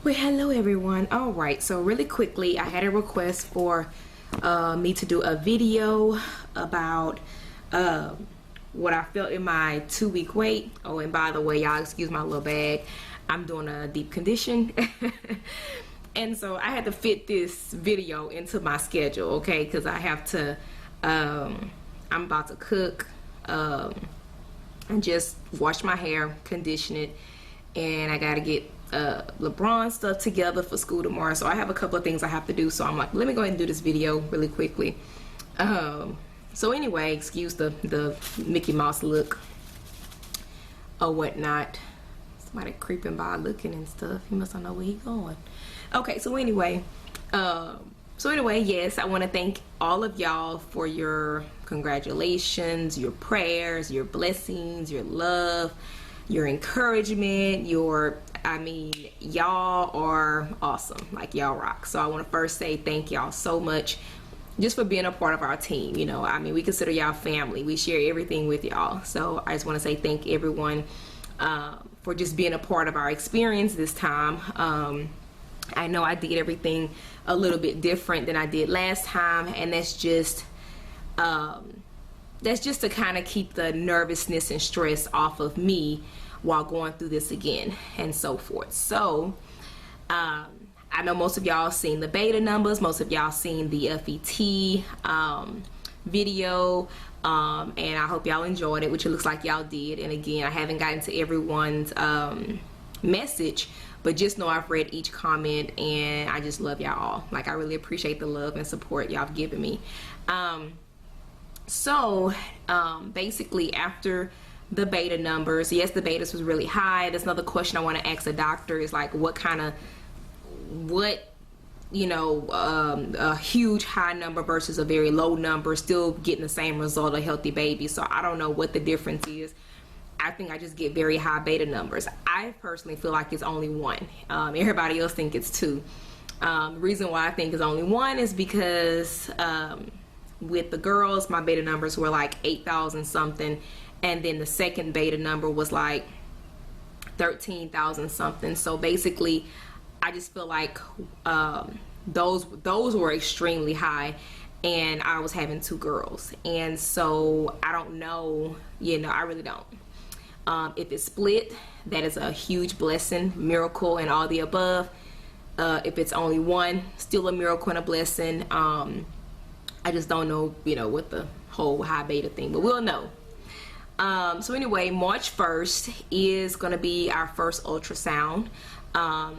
Well, hello everyone. All right, so really quickly, I had a request for me to do a video about what I felt in my 2-week wait. Oh, and by the way, y'all excuse my little bag. I'm doing a deep condition. And so I had to fit this video into my schedule, okay? Because I have to, I'm about to cook and just wash my hair, condition it, and I gotta get LeBron stuff together for school tomorrow. So I have a couple of things I have to do, so I'm like, let me go ahead and do this video really quickly. So anyway, excuse the Mickey Mouse look or whatnot. Somebody creeping by looking and stuff. He must not know where he's going. Okay, so anyway, yes, I want to thank all of y'all for your congratulations, your prayers, your blessings, your love, your encouragement, y'all are awesome. Like, y'all rock. So I want to first say thank y'all so much just for being a part of our team. You know, I mean, we consider y'all family. We share everything with y'all. So I just want to say thank everyone for just being a part of our experience this time. I know I did everything a little bit different than I did last time, and that's just to kind of keep the nervousness and stress off of me while going through this again and so forth. So I know most of y'all seen the beta numbers, most of y'all seen the FET video, and I hope y'all enjoyed it, which it looks like y'all did. And again, I haven't gotten to everyone's message, but just know I've read each comment and I just love y'all all. Like, I really appreciate the love and support y'all have given me. Basically, after the beta numbers, yes, the betas was really high. That's another question I want to ask the doctor is like, a huge high number versus a very low number, still getting the same result, a healthy baby. So I don't know what the difference is. I think I just get very high beta numbers. I personally feel like it's only one. Everybody else think it's two. The reason why I think it's only one is because with the girls, my beta numbers were like 8,000 something, and then the second beta number was like 13,000 something. So basically, I just feel like those were extremely high, and I was having 2 girls, and so I don't know, I really don't. If it's split, that is a huge blessing, miracle, and all the above. If it's only one, still a miracle and a blessing. I just don't know, what the whole high beta thing, but we'll know. So anyway, March 1st is going to be our first ultrasound.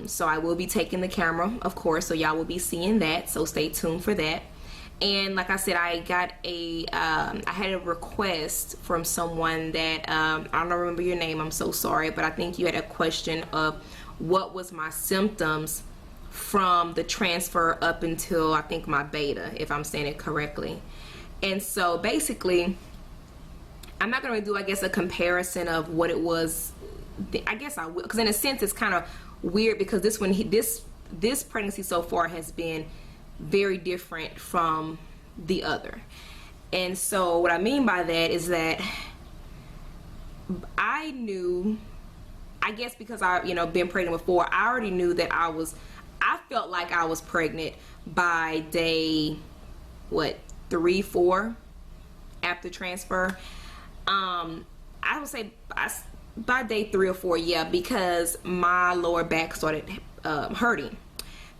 So I will be taking the camera, of course, so y'all will be seeing that, so stay tuned for that. And like I said, I got I had a request from someone that, I don't remember your name, I'm so sorry, but I think you had a question of what was my symptoms from the transfer up until, I think, my beta, if I'm saying it correctly. And so basically, I'm not going to do, I guess, a comparison of what it was. I guess I will, because in a sense it's kind of weird, because this pregnancy so far has been very different from the other. And so what I mean by that is that I knew, I guess because I been pregnant before, I already knew that I felt like I was pregnant by day 3, 4 after transfer. I would say by day 3 or 4, yeah, because my lower back started hurting.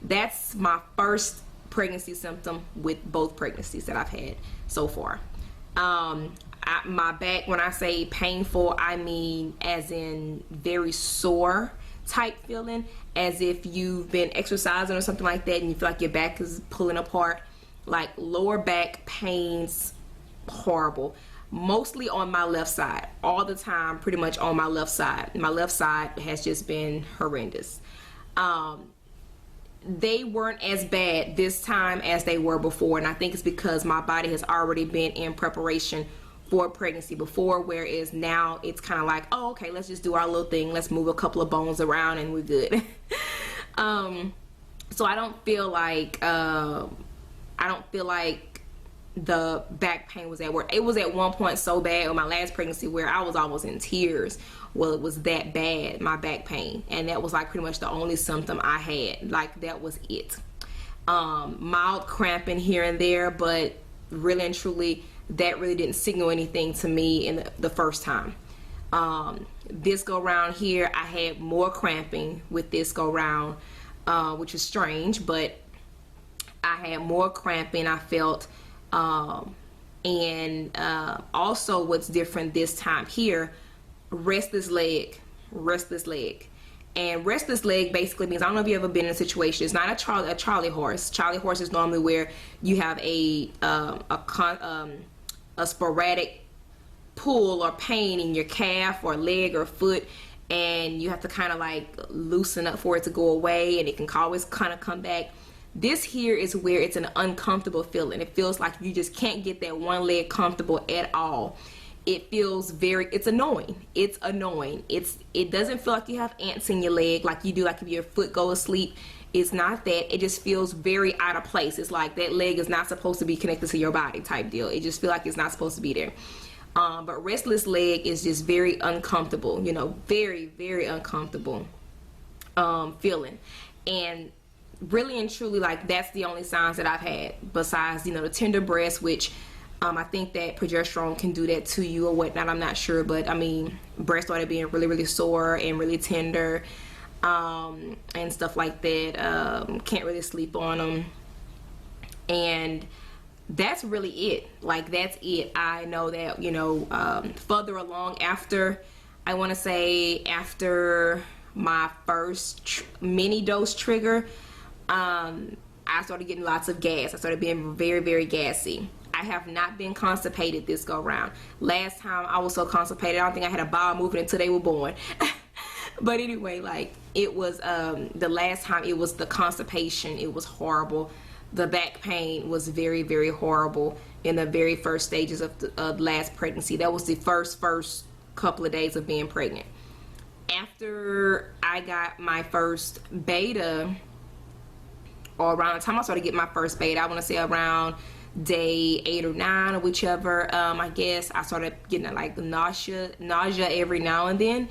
That's my first pregnancy symptom with both pregnancies that I've had so far. My back, when I say painful, I mean as in very sore type feeling, as if you've been exercising or something like that and you feel like your back is pulling apart. Like, lower back pains, horrible. Mostly on my left side, all the time, pretty much on my left side. My left side has just been horrendous. They weren't as bad this time as they were before, and I think it's because my body has already been in preparation for pregnancy before, whereas now it's kind of like, oh, okay, let's just do our little thing, let's move a couple of bones around and we're good. So I don't feel like the back pain was at work. It was at one point so bad with my last pregnancy where I was almost in tears. Well, it was that bad, my back pain, and that was like pretty much the only symptom I had. Like, that was it. Mild cramping here and there, but really and truly that really didn't signal anything to me in the first time. This go round here, I had more cramping with this go round, which is strange, but I had more cramping, I felt. And also what's different this time here, restless leg. And restless leg basically means, I don't know if you've ever been in a situation, it's not a Charlie horse. Charlie horse is normally where you have a sporadic pull or pain in your calf or leg or foot, and you have to kind of like loosen up for it to go away, and it can always kind of come back. This here is where it's an uncomfortable feeling. It feels like you just can't get that one leg comfortable at all. It feels it's annoying. It doesn't feel like you have ants in your leg like you do like if your foot goes to sleep. It's not that. It just feels very out of place. It's like that leg is not supposed to be connected to your body type deal. It just feels like it's not supposed to be there. But restless leg is just very uncomfortable, very, very uncomfortable feeling. And really and truly, like, that's the only signs that I've had besides, the tender breast, which I think that progesterone can do that to you or whatnot. I'm not sure, but I mean, breast started being really, really sore and really tender, and stuff like that. Can't really sleep on them. And that's really it. Like, that's it. I know that, further along after, I want to say after my first mini dose trigger, I started getting lots of gas. I started being very, very gassy. I have not been constipated this go round. Last time I was so constipated, I don't think I had a bowel movement until they were born. But anyway, like, it was the last time, it was the constipation. It was horrible. The back pain was very, very horrible in the very first stages of the last pregnancy. That was the first couple of days of being pregnant. After I got my first beta, or around the time I started getting my first beta, I want to say around day 8 or 9 or whichever, I guess, I started getting like nausea every now and then.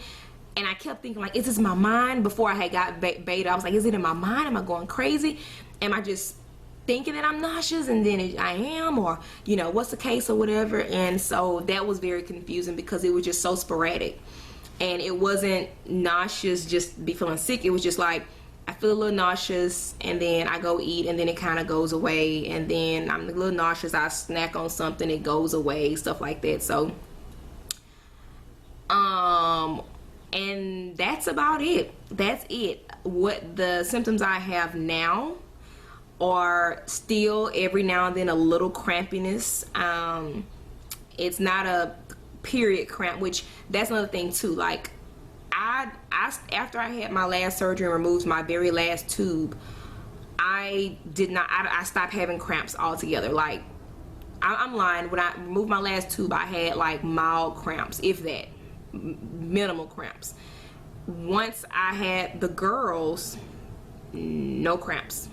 And I kept thinking, like, is this my mind? Before I had got beta, I was like, is it in my mind? Am I going crazy? Am I just thinking that I'm nauseous and then I am, or what's the case or whatever? And so that was very confusing because it was just so sporadic, and it wasn't nauseous just be feeling sick. It was just like I feel a little nauseous and then I go eat and then it kind of goes away, and then I'm a little nauseous, I snack on something, it goes away, stuff like that. So and that's about it. That's it. What the symptoms I have now are still every now and then a little crampiness. It's not a period cramp, which that's another thing too. Like, I after I had my last surgery and removed my very last tube, I stopped having cramps altogether. Like, I'm lying. When I removed my last tube, I had like mild cramps, if that, minimal cramps. Once I had the girls, no cramps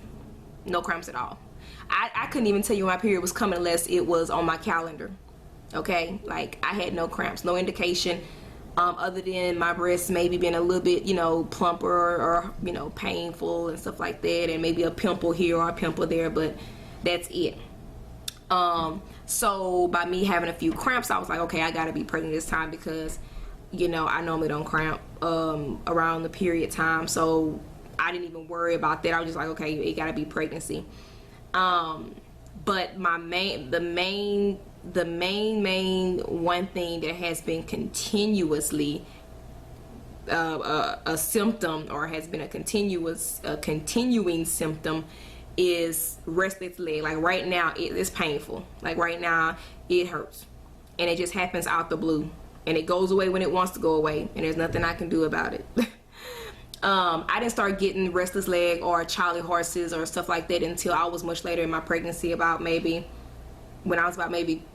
at all. I couldn't even tell you when my period was coming unless it was on my calendar. Okay, like, I had no cramps, no indication, other than my breasts maybe being a little bit, plumper or painful and stuff like that, and maybe a pimple here or a pimple there, but that's it. So by me having a few cramps, I was like, okay, I gotta be pregnant this time, because I normally don't cramp around the period time, so I didn't even worry about that. I was just like, okay, it gotta be pregnancy. But the main one thing that has been continuously a symptom, or has been a continuing symptom, is restless leg. Like, right now it's painful. Like, right now it hurts, and it just happens out the blue, and it goes away when it wants to go away, and there's nothing I can do about it. I didn't start getting restless leg or Charlie horses or stuff like that until I was much later in my pregnancy, when I was about maybe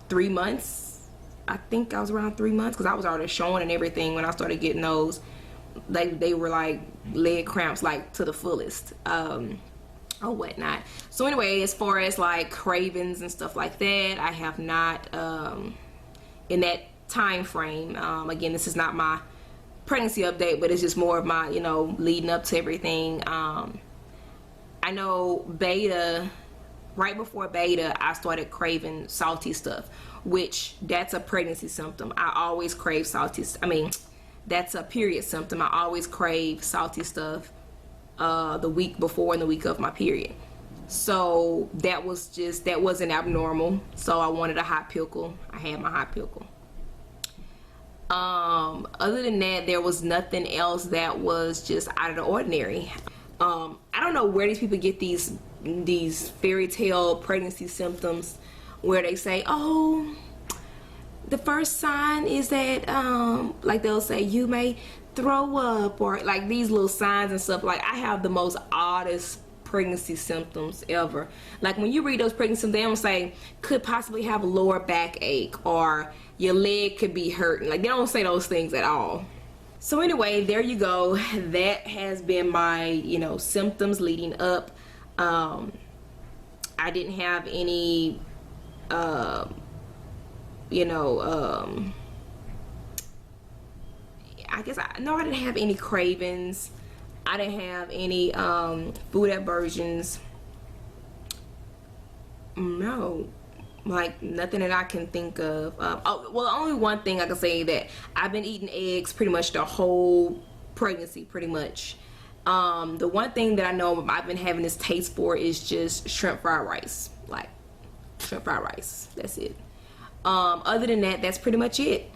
3 months. I think I was around 3 months, because I was already showing and everything when I started getting those. They were like leg cramps, like, to the fullest. or whatnot. So anyway, as far as like cravings and stuff like that, I have not in that time frame. Again, this is not my pregnancy update, but it's just more of my, you know, leading up to everything. I know beta, right before beta, I started craving salty stuff, which that's a pregnancy symptom. I always crave salty, that's a period symptom. I always crave salty stuff the week before and the week of my period. So that wasn't abnormal. So I wanted a hot pickle. I had my hot pickle. Other than that, there was nothing else that was just out of the ordinary. I don't know where these people get these fairy tale pregnancy symptoms where they say, oh, the first sign is that like they'll say you may throw up, or like these little signs and stuff. Like, I have the most oddest pregnancy symptoms ever. Like, when you read those pregnancy symptoms, they don't say could possibly have a lower backache or your leg could be hurting. Like, they don't say those things at all. So anyway, there you go. That has been my, you know, symptoms leading up. I didn't have any I guess I didn't have any cravings. I didn't have any food aversions. No, like nothing that I can think of. Oh, well, only one thing I can say, that I've been eating eggs pretty much the whole pregnancy, pretty much. The one thing that I know I've been having this taste for is just shrimp fried rice. Like, shrimp fried rice. That's it. Other than that, that's pretty much it.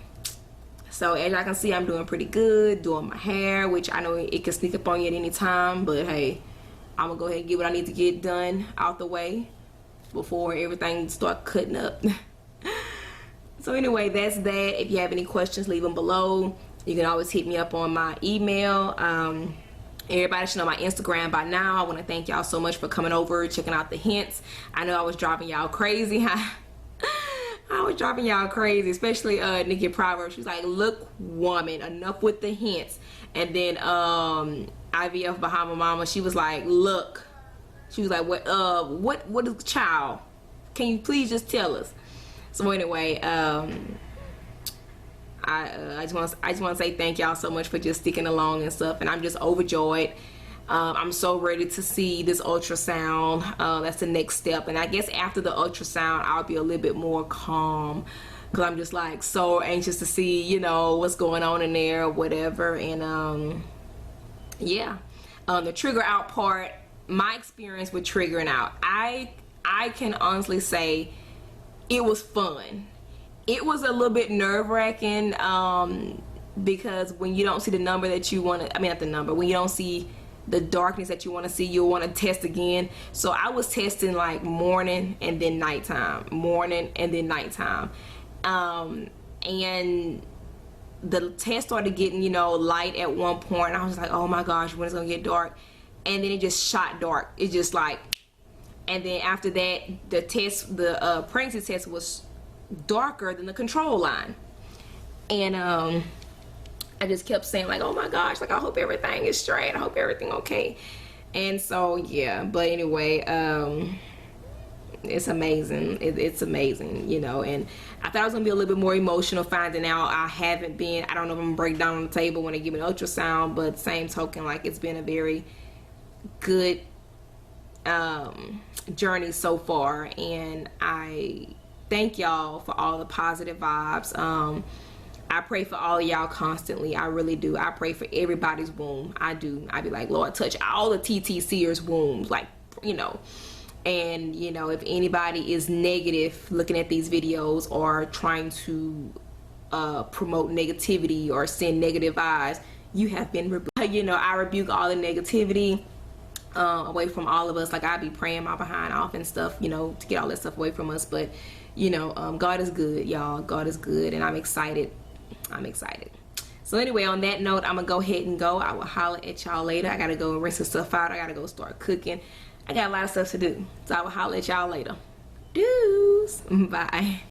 So as y'all can see, I'm doing pretty good, doing my hair, which I know it can sneak up on you at any time, but hey, I'm gonna go ahead and get what I need to get done out the way before everything start cutting up. So anyway, that's that. If you have any questions, leave them below. You can always hit me up on my email. Everybody should know my Instagram by now. I want to thank y'all so much for coming over, checking out the hints. I know I was driving y'all crazy. I was driving y'all crazy, especially Nikki Proverbs. She was like, look, woman, enough with the hints. And then IVF Bahama Mama, she was like, look. She was like, what is the child? Can you please just tell us? So anyway, I just want to say thank y'all so much for just sticking along and stuff, and I'm just overjoyed. I'm so ready to see this ultrasound. That's the next step, and I guess after the ultrasound I'll be a little bit more calm, because I'm just like so anxious to see, you know, what's going on in there or whatever. And yeah, the trigger out part, my experience with triggering out, I can honestly say it was fun. It was a little bit nerve-wracking, because when you don't see the number that you want to, not the number, when you don't see the darkness that you want to see, you'll want to test again. So I was testing like morning and then nighttime, morning and then nighttime, and the test started getting, you know, light at one point. I was like, oh my gosh, when it's gonna get dark? And then it just shot dark. It's just like, and then after that, the test, the pregnancy test was darker than the control line. And I just kept saying like, oh my gosh, like I hope everything is straight, I hope everything okay. And so yeah, but anyway, it's amazing. It's amazing, you know. And I thought I was gonna be a little bit more emotional finding out. I haven't been. I don't know if I'm gonna break down on the table when they give me an ultrasound, but same token, like it's been a very good journey so far, and I thank y'all for all the positive vibes. I pray for all of y'all constantly. I really do. I pray for everybody's womb. I do. I be like, Lord, touch all the TTCers' wombs, like, you know. And, you know, if anybody is negative looking at these videos or trying to promote negativity or send negative vibes, you have been rebuked. You know, I rebuke all the negativity away from all of us. Like, I be praying my behind off and stuff, you know, to get all that stuff away from us. But, you know, God is good, y'all. God is good, and I'm excited. I'm excited. So anyway, on that note, I'm gonna go ahead and go. I will holler at y'all later. I gotta go rinse some stuff out. I gotta go start cooking. I got a lot of stuff to do. So I will holler at y'all later. Deuce. Bye.